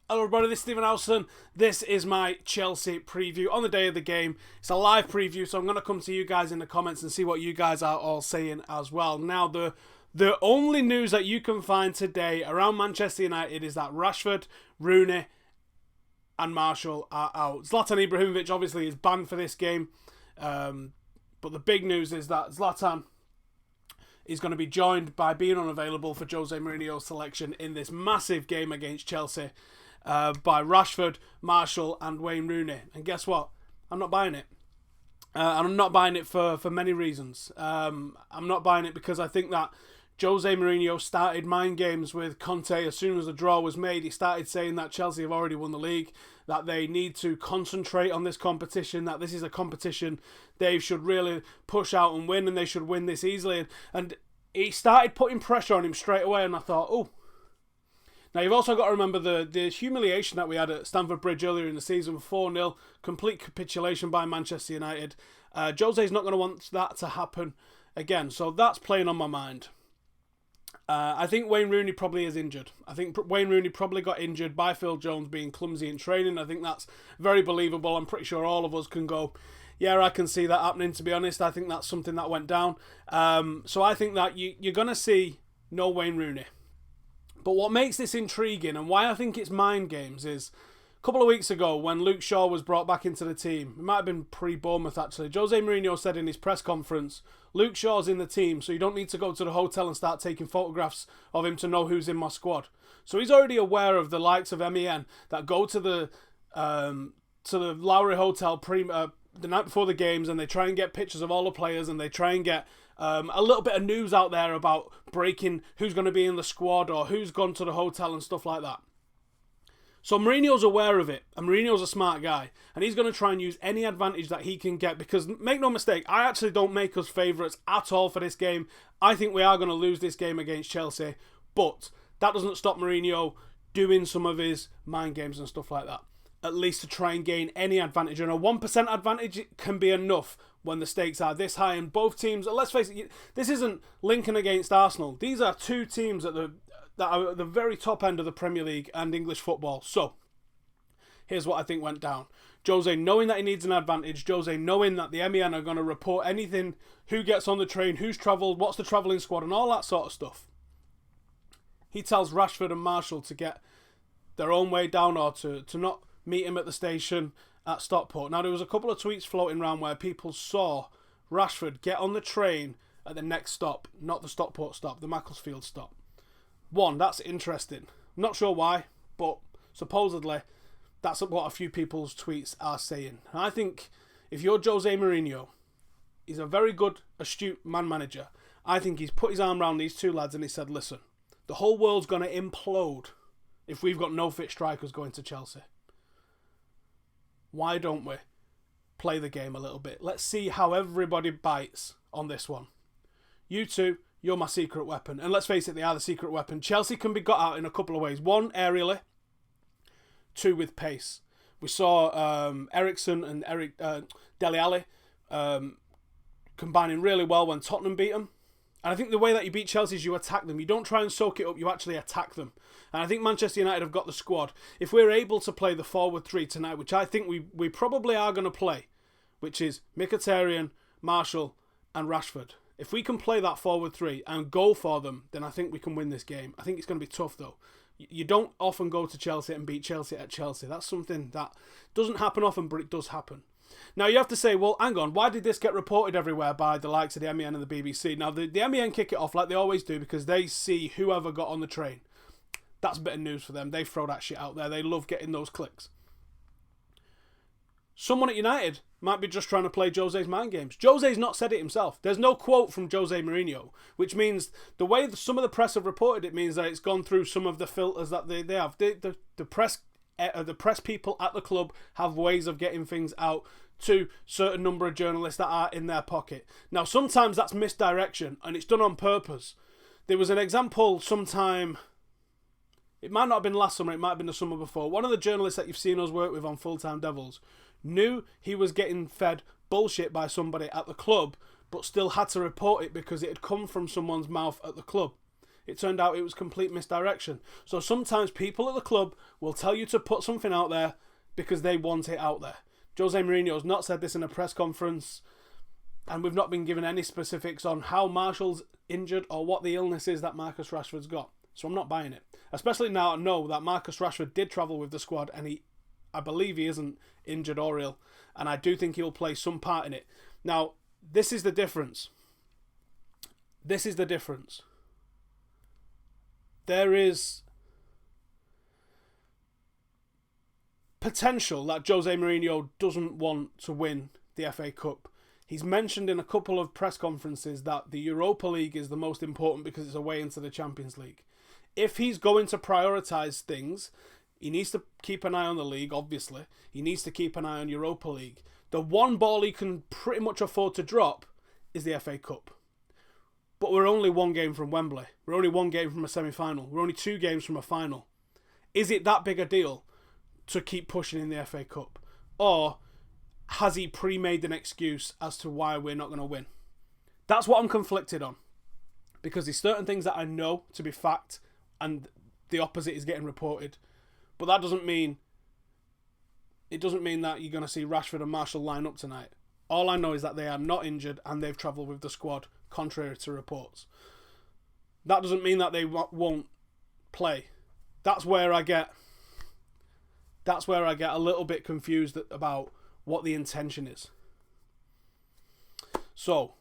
Hello everybody, this is Stephen Howson. This is my Chelsea preview on the day of the game. It's a live preview, so I'm going to come to you guys in the comments and see what you guys are all saying as well. Now, the only news that you can find today around Manchester United is that Rashford, Rooney and Martial are out. Zlatan Ibrahimovic obviously is banned for this game, but the big news is that Zlatan is going to be joined by being unavailable for Jose Mourinho's selection in this massive game against Chelsea. By Rashford, Martial and Wayne Rooney. And guess what? I'm not buying it. And I'm not buying it for many reasons. I'm not buying it because I think that Jose Mourinho started mind games with Conte as soon as the draw was made. He started saying that Chelsea have already won the league, that they need to concentrate on this competition, that this is a competition they should really push out and win, and they should win this easily. And he started putting pressure on him straight away, and I thought, oh. Now, you've also got to remember the humiliation that we had at Stamford Bridge earlier in the season, 4-0, complete capitulation by Manchester United. Jose's not going to want that to happen again, so that's playing on my mind. I think Wayne Rooney probably is injured. I think Wayne Rooney probably got injured by Phil Jones being clumsy in training. I think that's very believable. I'm pretty sure all of us can go, yeah, I can see that happening, to be honest. I think that's something that went down. So I think that you're going to see no Wayne Rooney. But what makes this intriguing and why I think it's mind games is a couple of weeks ago when Luke Shaw was brought back into the team, it might have been pre-Bournemouth actually, Jose Mourinho said in his press conference, Luke Shaw's in the team, so you don't need to go to the hotel and start taking photographs of him to know who's in my squad. So he's already aware of the likes of MEN that go to the Lowry Hotel the night before the games, and they try and get pictures of all the players, and they try and get a little bit of news out there about breaking who's going to be in the squad or who's gone to the hotel and stuff like that. So Mourinho's aware of it, and Mourinho's a smart guy, and he's going to try and use any advantage that he can get, because make no mistake, I actually don't make us favourites at all for this game. I think we are going to lose this game against Chelsea, but that doesn't stop Mourinho doing some of his mind games and stuff like that, at least to try and gain any advantage. And a 1% advantage can be enough when the stakes are this high. And both teams, let's face it, this isn't Lincoln against Arsenal. These are two teams that are at the very top end of the Premier League and English football. So, here's what I think went down. Jose knowing that he needs an advantage. Jose knowing that the MEN are going to report anything, who gets on the train, who's travelled, what's the travelling squad, and all that sort of stuff. He tells Rashford and Martial to get their own way down, or to not meet him at the station at Stockport. Now, there was a couple of tweets floating around where people saw Rashford get on the train at the next stop, not the Stockport stop, the Macclesfield stop. One, that's interesting. I'm not sure why, but supposedly that's what a few people's tweets are saying. And I think if you're Jose Mourinho, he's a very good, astute man manager. I think he's put his arm around these two lads and he said, listen, the whole world's going to implode if we've got no fit strikers going to Chelsea. Why don't we play the game a little bit? Let's see how everybody bites on this one. You two, you're my secret weapon. And let's face it, they are the secret weapon. Chelsea can be got out in a couple of ways. One, aerially. Two, with pace. We saw Ericsson and Dele Alli combining really well when Tottenham beat them. And I think the way that you beat Chelsea is you attack them. You don't try and soak it up, you actually attack them. And I think Manchester United have got the squad. If we're able to play the forward three tonight, which I think we probably are going to play, which is Mkhitaryan, Martial and Rashford. If we can play that forward three and go for them, then I think we can win this game. I think it's going to be tough though. You don't often go to Chelsea and beat Chelsea at Chelsea. That's something that doesn't happen often, but it does happen. Now, you have to say, well, hang on, why did this get reported everywhere by the likes of the MEN and the BBC? Now, the MEN kick it off like they always do because they see whoever got on the train. That's a bit of news for them. They throw that shit out there. They love getting those clicks. Someone at United might be just trying to play Jose's mind games. Jose's not said it himself. There's no quote from Jose Mourinho, which means the way some of the press have reported it means that it's gone through some of the filters that they have. The press people at the club have ways of getting things out to certain number of journalists that are in their pocket. Now, sometimes that's misdirection and it's done on purpose. There was an example sometime, it might not have been last summer, it might have been the summer before. One of the journalists that you've seen us work with on Full Time Devils knew he was getting fed bullshit by somebody at the club, but still had to report it because it had come from someone's mouth at the club. it turned out it was complete misdirection. So sometimes people at the club will tell you to put something out there because they want it out there. Jose Mourinho has not said this in a press conference, and we've not been given any specifics on how Martial's injured or what the illness is that Marcus Rashford's got. So I'm not buying it. Especially now I know that Marcus Rashford did travel with the squad, and I believe he isn't injured or ill, and I do think he'll play some part in it. Now, this is the difference. This is the difference. There is potential that Jose Mourinho doesn't want to win the FA Cup. He's mentioned in a couple of press conferences that the Europa League is the most important because it's away into the Champions League. If he's going to prioritise things, he needs to keep an eye on the league, obviously. He needs to keep an eye on Europa League. The one ball he can pretty much afford to drop is the FA Cup. But we're only one game from Wembley. We're only one game from a semi-final. We're only 2 games from a final. Is it that big a deal to keep pushing in the FA Cup? Or has he pre-made an excuse as to why we're not going to win? That's what I'm conflicted on. Because there's certain things that I know to be fact and the opposite is getting reported. But that doesn't mean... It doesn't mean that you're going to see Rashford and Martial line up tonight. All I know is that they are not injured and they've travelled with the squad, contrary to reports. That doesn't mean that they won't play. That's where I get a little bit confused about what the intention is. So,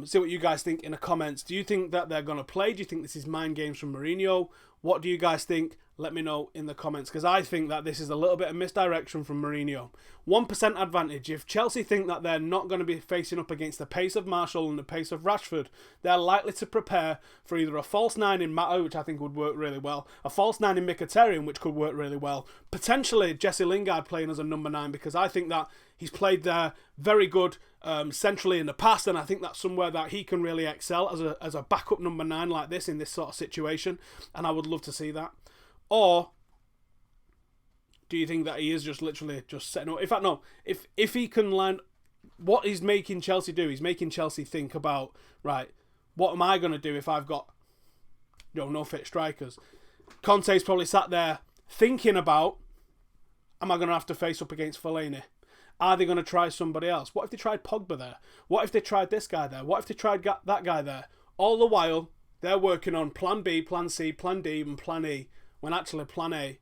see what you guys think in the comments. Do you think that they're going to play? Do you think this is mind games from Mourinho? What do you guys think? Let me know in the comments, because I think that this is a little bit of misdirection from Mourinho. 1% advantage. If Chelsea think that they're not going to be facing up against the pace of Martial and the pace of Rashford, they're likely to prepare for either a false 9 in Mata, which I think would work really well, a false 9 in Mkhitaryan, which could work really well, potentially Jesse Lingard playing as a number 9, because I think that he's played there very good centrally in the past, and I think that's somewhere that he can really excel as a backup number 9 like this in this sort of situation, and I would love to see that. Or do you think that he is just literally just setting up? In fact, no. If he can land, what he's making Chelsea do, he's making Chelsea think about, right, what am I going to do if I've got no fit strikers? Conte's probably sat there thinking about, am I going to have to face up against Fellaini? Are they going to try somebody else? What if they tried Pogba there? What if they tried this guy there? What if they tried that guy there? All the while, they're working on plan B, plan C, plan D, and plan E, when actually plan A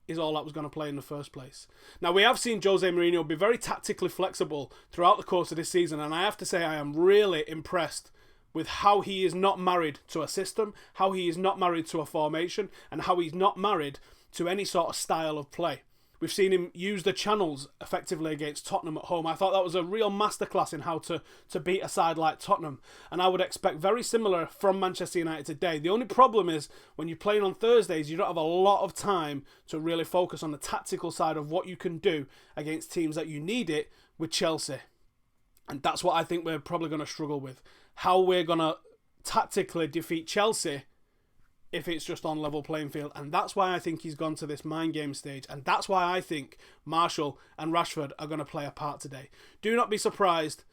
is all that was going to play in the first place. Now, we have seen Jose Mourinho be very tactically flexible throughout the course of this season, and I have to say I am really impressed with how he is not married to a system, how he is not married to a formation, and how he's not married to any sort of style of play. We've seen him use the channels effectively against Tottenham at home. I thought that was a real masterclass in how to beat a side like Tottenham. And I would expect very similar from Manchester United today. The only problem is when you're playing on Thursdays, you don't have a lot of time to really focus on the tactical side of what you can do against teams that you need it with Chelsea. And that's what I think we're probably going to struggle with. How we're going to tactically defeat Chelsea if it's just on level playing field. And that's why I think he's gone to this mind game stage. And that's why I think Martial and Rashford are going to play a part today. Do not be surprised.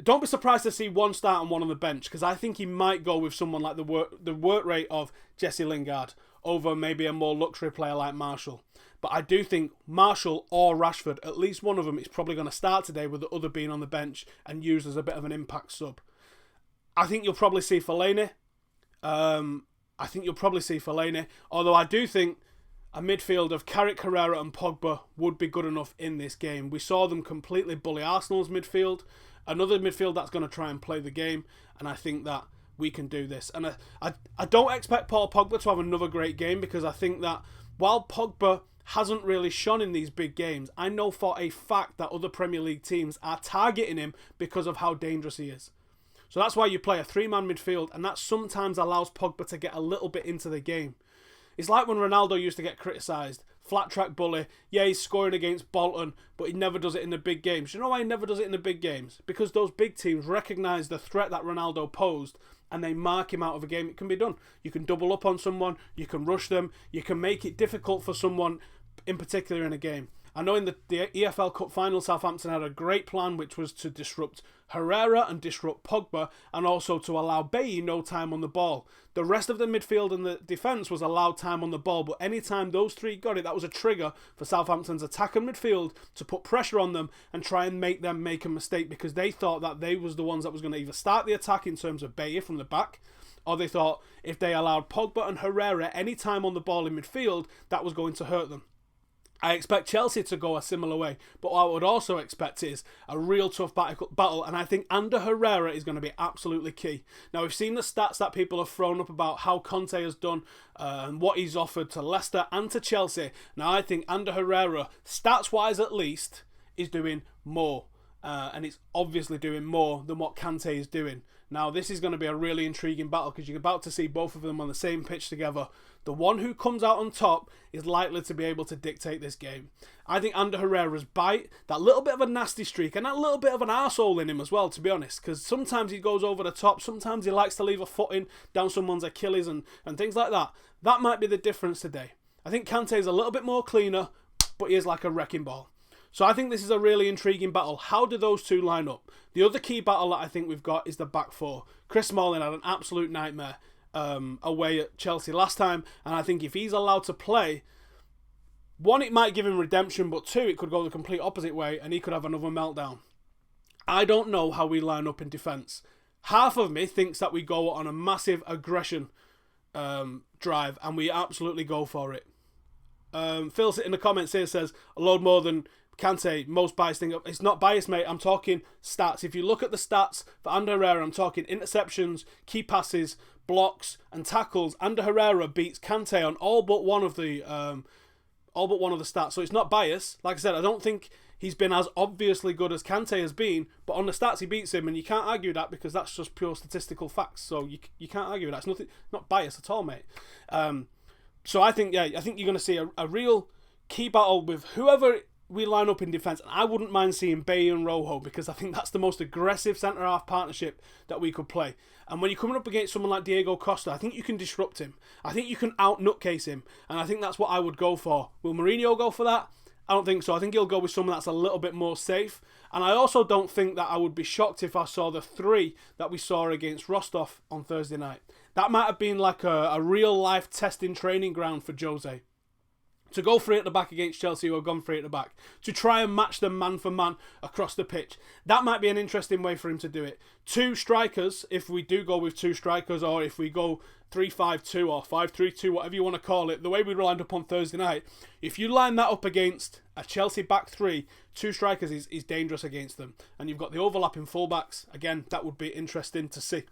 Don't be surprised to see one start and one on the bench, because I think he might go with someone like the work rate of Jesse Lingard over maybe a more luxury player like Martial. But I do think Martial or Rashford, at least one of them, is probably going to start today, with the other being on the bench and used as a bit of an impact sub. I think you'll probably see Fellaini. Although I do think a midfield of Carrick, Herrera and Pogba would be good enough in this game. We saw them completely bully Arsenal's midfield, another midfield that's going to try and play the game, and I think that we can do this. And I don't expect Paul Pogba to have another great game, because I think that while Pogba hasn't really shone in these big games, I know for a fact that other Premier League teams are targeting him because of how dangerous he is. So that's why you play a 3-man midfield, and that sometimes allows Pogba to get a little bit into the game. It's like when Ronaldo used to get criticised. Flat track bully. Yeah, he's scoring against Bolton, but he never does it in the big games. You know why he never does it in the big games? Because those big teams recognise the threat that Ronaldo posed, and they mark him out of a game. It can be done. You can double up on someone, you can rush them, you can make it difficult for someone in particular in a game. I know in the EFL Cup final, Southampton had a great plan, which was to disrupt Herrera and disrupt Pogba, and also to allow Bailly no time on the ball. The rest of the midfield and the defence was allowed time on the ball, but anytime those three got it, that was a trigger for Southampton's attack and midfield to put pressure on them and try and make them make a mistake, because they thought that they was the ones that was going to either start the attack in terms of Bailly from the back, or they thought if they allowed Pogba and Herrera any time on the ball in midfield, that was going to hurt them. I expect Chelsea to go a similar way, but what I would also expect is a real tough battle, and I think Ander Herrera is going to be absolutely key. Now, we've seen the stats that people have thrown up about how Conte has done and what he's offered to Leicester and to Chelsea. Now, I think Ander Herrera, stats-wise at least, is doing more, and it's obviously doing more than what Kante is doing. Now, this is going to be a really intriguing battle because you're about to see both of them on the same pitch together. The one who comes out on top is likely to be able to dictate this game. I think Ander Herrera's bite, that little bit of a nasty streak, and that little bit of an arsehole in him as well, to be honest, because sometimes he goes over the top, sometimes he likes to leave a foot in down someone's Achilles and things like that. That might be the difference today. I think Kante's a little bit more cleaner, but he is like a wrecking ball. So I think this is a really intriguing battle. How do those two line up? The other key battle that I think we've got is the back four. Chris Smalling had an absolute nightmare away at Chelsea last time, and I think if he's allowed to play, one, it might give him redemption, but two, it could go the complete opposite way and he could have another meltdown. I don't know how we line up in defence. Half of me thinks that we go on a massive aggression drive and we absolutely go for it. Phil in the comments here says a load more than Kante, most biased thing. It's not biased, mate. I'm talking stats. If you look at the stats for Ander Herrera, I'm talking interceptions, key passes, blocks, and tackles. Ander Herrera beats Kante on all but one of the stats. So it's not biased. Like I said, I don't think he's been as obviously good as Kante has been, but on the stats he beats him, and you can't argue that because that's just pure statistical facts. So you can't argue that. It's nothing, not biased at all, mate. So I think you're going to see a real key battle with whoever we line up in defence, and I wouldn't mind seeing Bailly and Rojo because I think that's the most aggressive centre-half partnership that we could play. And when you're coming up against someone like Diego Costa, I think you can disrupt him. I think you can out-nutcase him, and I think that's what I would go for. Will Mourinho go for that? I don't think so. I think he'll go with someone that's a little bit more safe. And I also don't think that I would be shocked if I saw the 3 that we saw against Rostov on Thursday night. That might have been like a real-life testing training ground for Jose. To go 3 at the back against Chelsea, who have gone 3 at the back. To try and match them man for man across the pitch. That might be an interesting way for him to do it. 2 strikers, if we do go with 2 strikers, or if we go 3-5-2 or 5-3-2, whatever you want to call it, the way we lined up on Thursday night, if you line that up against a Chelsea back 3, 2 strikers is dangerous against them. And you've got the overlapping fullbacks. Again, that would be interesting to see.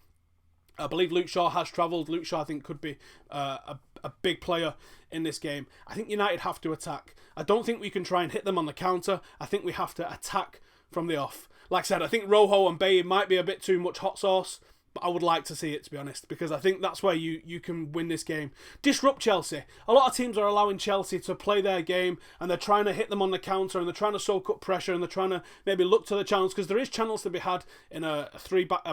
I believe Luke Shaw has travelled. Luke Shaw, I think, could be a big player in this game. I think United have to attack. I don't think we can try and hit them on the counter. I think we have to attack from the off. Like I said, I think Rojo and Bailly might be a bit too much hot sauce, but I would like to see it, to be honest, because I think that's where you can win this game. Disrupt Chelsea. A lot of teams are allowing Chelsea to play their game, and they're trying to hit them on the counter, and they're trying to soak up pressure, and they're trying to maybe look to the channels, because there is channels to be had in a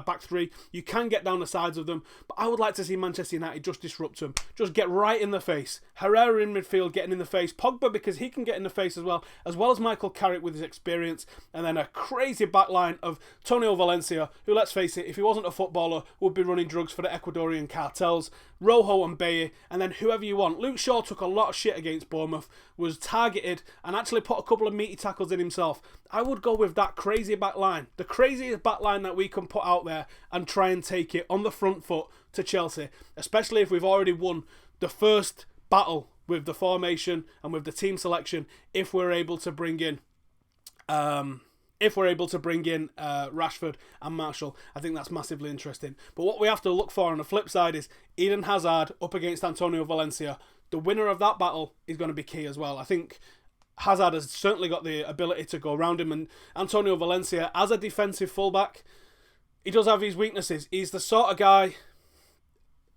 back 3. You can get down the sides of them, but I would like to see Manchester United just disrupt them. Just get right in the face. Herrera in midfield getting in the face. Pogba, because he can get in the face as well as Michael Carrick with his experience, and then a crazy backline of Tonio Valencia, who, let's face it, if he wasn't a footballer, would be running drugs for the Ecuadorian cartels. Rojo and Bailly, and then whoever you want. Luke Shaw took a lot of shit against Bournemouth, was targeted, and actually put a couple of meaty tackles in himself. I would go with that crazy back line. The craziest back line that we can put out there and try and take it on the front foot to Chelsea, especially if we've already won the first battle with the formation and with the team selection, if we're able to bring in Rashford and Martial. I think that's massively interesting. But what we have to look for on the flip side is Eden Hazard up against Antonio Valencia. The winner of that battle is going to be key as well. I think Hazard has certainly got the ability to go around him, and Antonio Valencia, as a defensive fullback, he does have his weaknesses. He's the sort of guy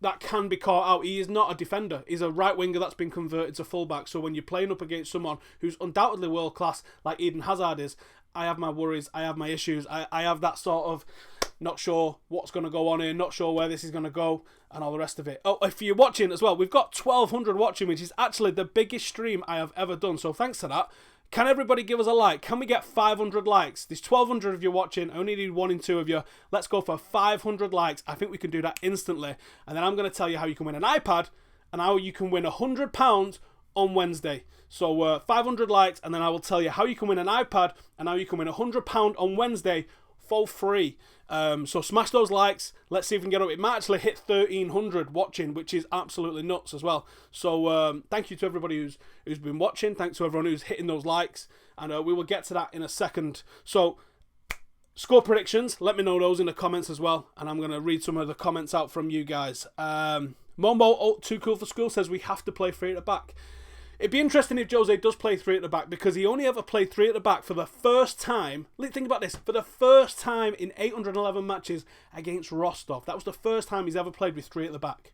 that can be caught out. He is not a defender. He's a right winger that's been converted to fullback. So when you're playing up against someone who's undoubtedly world class like Eden Hazard is, I have my worries, I have my issues, I have that sort of not sure what's going to go on here, not sure where this is going to go, and all the rest of it. Oh, if you're watching as well, we've got 1,200 watching, which is actually the biggest stream I have ever done. So thanks to that. Can everybody give us a like? Can we get 500 likes? There's 1,200 of you watching. I only need 1 and 2 of you. Let's go for 500 likes. I think we can do that instantly. And then I'm going to tell you how you can win an iPad and how you can win £100 on Wednesday. So 500 likes, and then I will tell you how you can win an iPad and how you can win £100 on Wednesday for free. So smash those likes. Let's see if we can get up. It might actually hit 1,300 watching, which is absolutely nuts as well. So thank you to everybody who's been watching. Thanks to everyone who's hitting those likes, and we will get to that in a second. So score predictions, let me know those in the comments as well, and I'm going to read some of the comments out from you guys. Mombo, too cool for school, says we have to play 3 at the back. It'd be interesting if Jose does play 3 at the back, because he only ever played 3 at the back for the first time. Think about this. For the first time in 811 matches against Rostov. That was the first time he's ever played with 3 at the back.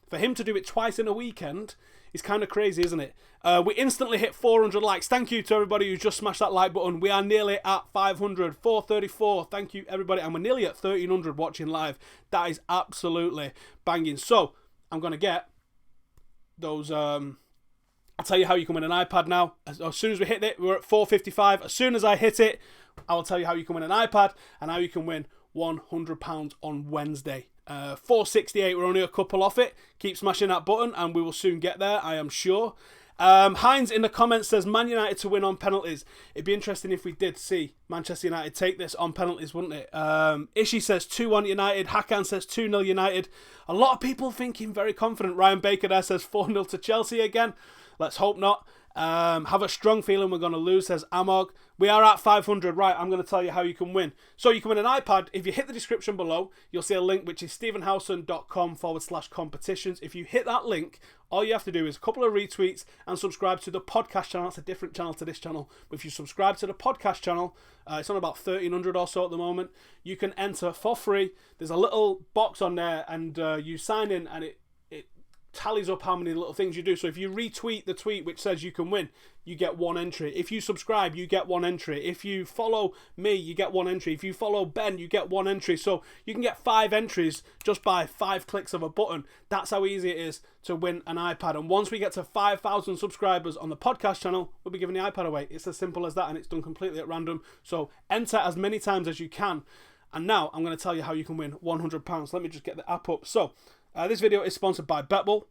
For him to do it twice in a weekend is kind of crazy, isn't it? We instantly hit 400 likes. Thank you to everybody who just smashed that like button. We are nearly at 500, 434. Thank you, everybody. And we're nearly at 1,300 watching live. That is absolutely banging. So, I'm going to get those... I'll tell you how you can win an iPad now. As soon as we hit it, we're at 455. As soon as I hit it, I will tell you how you can win an iPad and how you can win £100 on Wednesday. 468, we're only a couple off it. Keep smashing that button and we will soon get there, I am sure. Heinz in the comments says Man United to win on penalties. It'd be interesting if we did see Manchester United take this on penalties, wouldn't it? Ishi says 2-1 United. Hakan says 2-0 United. A lot of people thinking very confident. Ryan Baker there says 4-0 to Chelsea again. Let's hope not. Have a strong feeling we're going to lose, says Amog. We are at 500. Right, I'm going to tell you how you can win. So you can win an iPad. If you hit the description below, you'll see a link which is stephenhowson.com/competitions. If you hit that link, all you have to do is a couple of retweets and subscribe to the podcast channel. It's a different channel to this channel. But if you subscribe to the podcast channel, it's on about 1,300 or so at the moment. You can enter for free. There's a little box on there and you sign in and it tallies up how many little things you do. So if you retweet the tweet which says you can win, you get 1 entry. If you subscribe, you get 1 entry. If you follow me, you get 1 entry. If you follow Ben, you get 1 entry. So you can get 5 entries just by 5 clicks of a button. That's how easy it is to win an iPad. And once we get to 5,000 subscribers on the podcast channel, we'll be giving the iPad away. It's as simple as that, and it's done completely at random. So enter as many times as you can. And now I'm going to tell you how you can win £100. Let me just get the app up. So this video is sponsored by BetBull.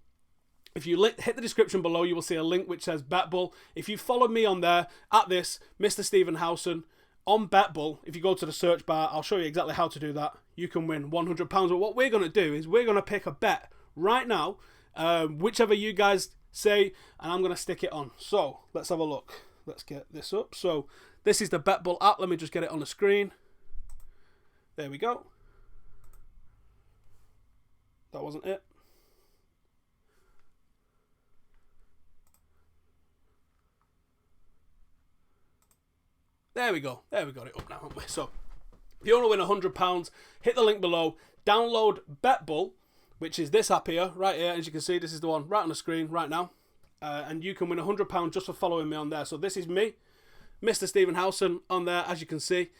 If you hit the description below, you will see a link which says BetBull. If you follow me on there, at this, Mr. Stephen Howson, on BetBull, if you go to the search bar, I'll show you exactly how to do that. You can win £100. But what we're going to do is we're going to pick a bet right now, whichever you guys say, and I'm going to stick it on. So let's have a look. Let's get this up. So this is the BetBull app. Let me just get it on the screen. There we go. That wasn't it. There we go. There we got it up now, haven't we? So, if you want to win £100, hit the link below. Download BetBull, which is this app here, right here. As you can see, this is the one right on the screen right now. And you can win £100 just for following me on there. So this is me, Mr. Stephen Howson, on there, as you can see.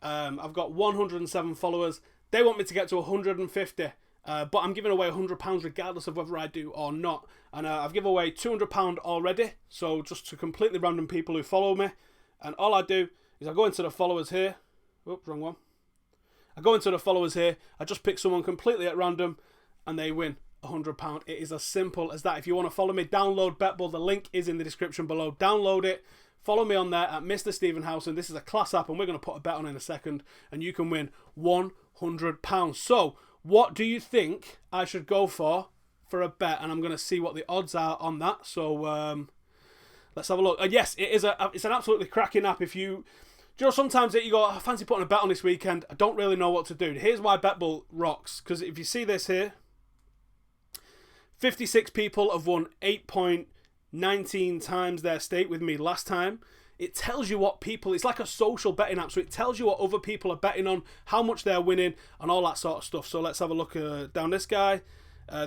I've got 107 followers. They want me to get to 150. But I'm giving away £100 regardless of whether I do or not. And I've given away £200 already. So just to completely random people who follow me. And all I do is I go into the followers here. Oops, wrong one. I go into the followers here. I just pick someone completely at random and they win £100. It is as simple as that. If you want to follow me, download BetBull. The link is in the description below. Download it. Follow me on there at Mr. Stephen Howson. This is a class app and we're going to put a bet on in a second. And you can win £100. So, what do you think I should go for a bet? And I'm going to see what the odds are on that. So, let's have a look. Yes, it's an absolutely cracking app. If you know, sometimes you go, I fancy putting a bet on this weekend. I don't really know what to do. Here's why BetBull rocks. Because if you see this here, 56 people have won 8.19 times their stake with me last time. It tells you what people, it's like a social betting app. So it tells you what other people are betting on, how much they're winning, and all that sort of stuff. So let's have a look down this guy.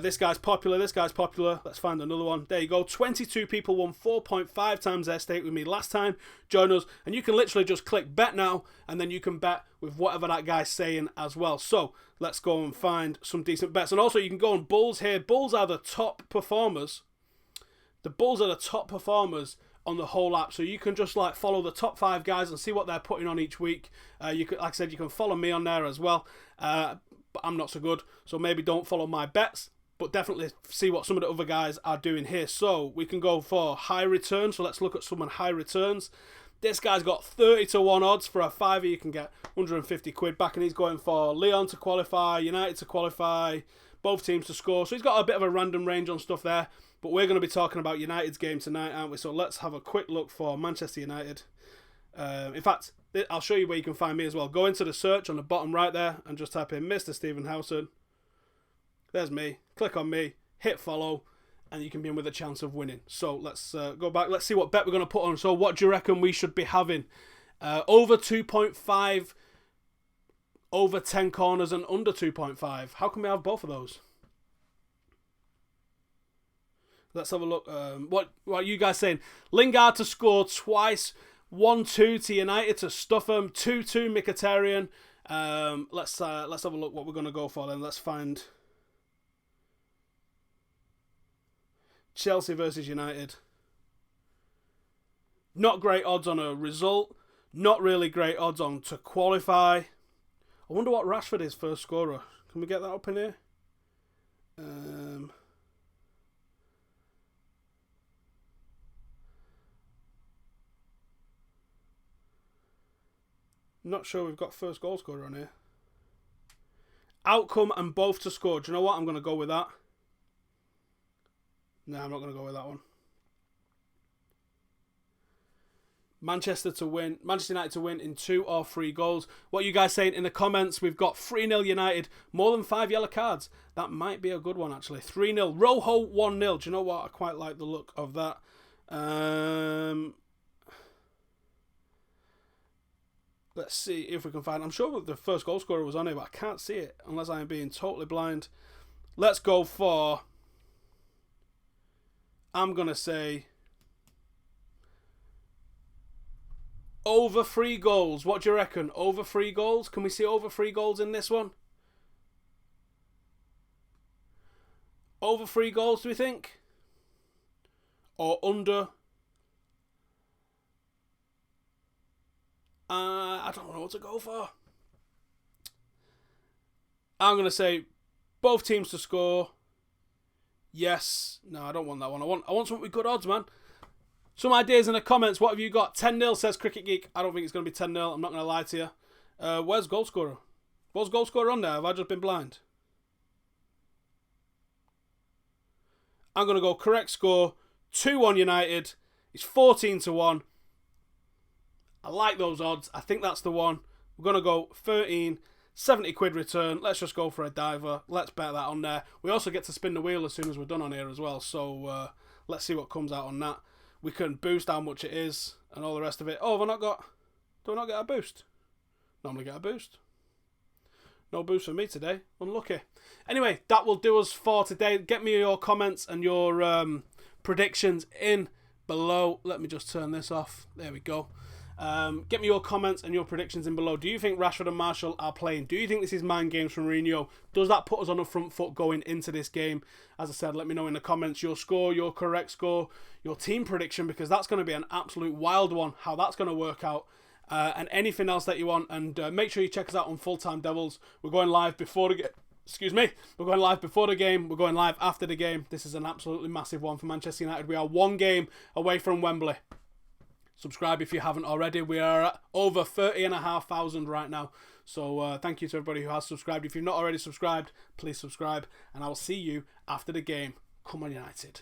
This guy's popular, this guy's popular. Let's find another one. There you go. 22 people won 4.5 times their stake with me last time. Join us. And you can literally just click bet now. And then you can bet with whatever that guy's saying as well. So let's go and find some decent bets. And also you can go on Bulls here. Bulls are the top performers. The Bulls are the top performers on the whole app, so you can just like follow the top 5 guys and see what they're putting on each week. You can, like I said, you can follow me on there as well, but I'm not so good, so maybe don't follow my bets, but definitely see what some of the other guys are doing here. So we can go for high return, so let's look at someone high returns. This guy's got 30-1 odds for a fiver. You can get 150 quid back, and he's going for Lyon to qualify, United to qualify, both teams to score. So he's got a bit of a random range on stuff there, but we're going to be talking about United's game tonight, aren't we? So let's have a quick look for Manchester United. In fact, I'll show you where you can find me as well. Go into the search on the bottom right there and just type in Mr. Stephen Howson. There's me. Click on me, hit follow, and you can be in with a chance of winning. So let's go back. Let's see what bet we're going to put on. So what do you reckon we should be having? Over 2.5, over 10 corners, and under 2.5. How can we have both of those? Let's have a look. What are you guys saying? Lingard to score twice. 1-2 to United to stuff them. 2-2 Mkhitaryan. Let's have a look what we're going to go for then. Let's find Chelsea versus United. Not great odds on a result. Not really great odds on to qualify. I wonder what Rashford is first scorer. Can we get that up in here? Not sure we've got first goal scorer on here. Outcome and both to score. Do you know what? I'm going to go with that. No, I'm not going to go with that one. Manchester United to win in 2 or 3 goals. What are you guys saying in the comments? We've got 3-0 United, more than 5 yellow cards. That might be a good one, actually. 3-0. Rojo 1-0. Do you know what? I quite like the look of that. Let's see if we can find... I'm sure the first goal scorer was on here, but I can't see it unless I am being totally blind. Let's go for... I'm going to say... over 3 goals. What do you reckon? Over 3 goals? Can we see over 3 goals in this one? Over 3 goals, do we think? Or under? I don't know what to go for. I'm going to say both teams to score. Yes. No, I don't want that one. I want something with good odds, man. Some ideas in the comments. What have you got? 10-0 says Cricket Geek. I don't think it's going to be 10-0. I'm not going to lie to you. Where's goal scorer? What's goal scorer on there? Have I just been blind? I'm going to go correct score. 2-1 United. It's 14-1. I like those odds. I think that's the one. We're going to go 13, 70 quid return. Let's just go for a diver. Let's bet that on there. We also get to spin the wheel as soon as we're done on here as well. So let's see what comes out on that. We can boost how much it is and all the rest of it. Oh, have I not got... Do I not get a boost? Normally get a boost. No boost for me today. Unlucky. Anyway, that will do us for today. Get me your comments and your predictions in below. Let me just turn this off. There we go. Get me your comments and your predictions in below. Do you think Rashford and Martial are playing? Do you think this is mind games from Mourinho? Does that put us on the front foot going into this game? As I said, let me know in the comments your score, your correct score, your team prediction, because that's going to be an absolute wild one, how that's going to work out. And anything else that you want. And make sure you check us out on Full Time Devils. We're going live before the game. Excuse me. We're going live before the game. We're going live after the game. This is an absolutely massive one for Manchester United. We are 1 game away from Wembley. Subscribe if you haven't already. We are at over 30,500 right now. So thank you to everybody who has subscribed. If you've not already subscribed, please subscribe. And I will see you after the game. Come on, United.